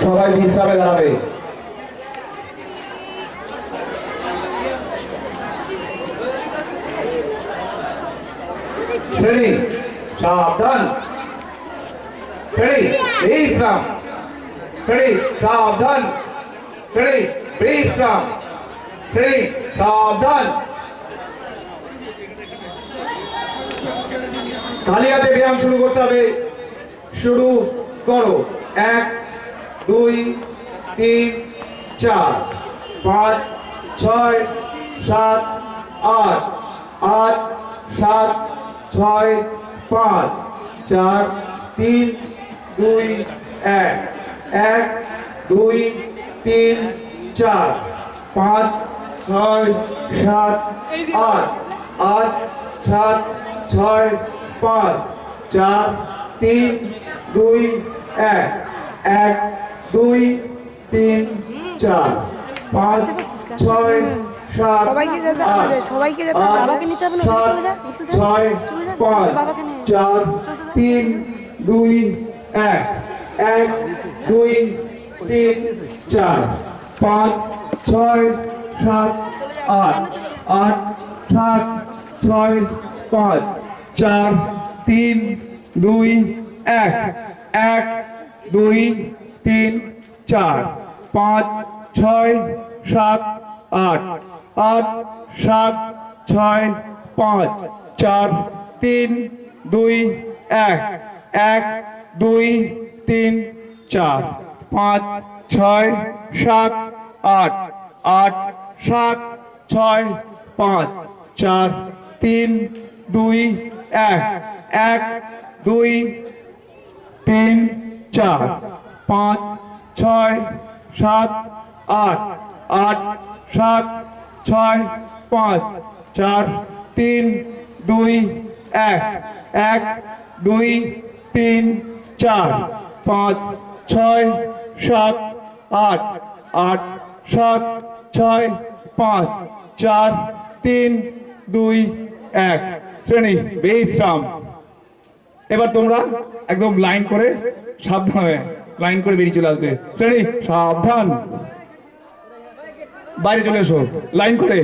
সবাই বিশ্রামে দাঁড়াবে। শ্রেণী সাবধান, শ্রেণী বিশ্রাম, শ্রেণী সাবধান, শ্রেণী বিশ্রাম, শ্রেণী সাবধান। খালি হাতে ব্যায়াম শুরু করতে হবে। শুরু করো। 1 2 3 4 5 6 7 8 8 7 6 5 4 3 2 1 1 2 3 4 5 6 7 8 8 7 6 5 4 3 2 1 1 2 3 4 5 6 7 সবাইকে যেতে হবে, সবাইকে যেতে হবে, বাবাকে নিতে হবে না, চলে যা, 6 5 4 3 2 1 1 2 3 4 5 6 7 8 8 7 6 5 4 3 2 1 1 2 3 4 5 6 7 8 8 7 6 5 4 3 2 1 1 2 3 4 5 6 7 8 8 7 6 5 4 3 2 1 1 2 3 4 5 6 7 8 8 7 6 5 4 3 2 1 1 2 3 4 5 6 7 8 8 7 6 5 4 3 2 1 শ্রেণী বিশ্রাম। এবার তোমরা একদম লাইন করে সাবধানে লাইন করে বেরিয়ে চলে আসবে। শ্রেণী সাবধান, বাইরে চলে এসো লাইন করে।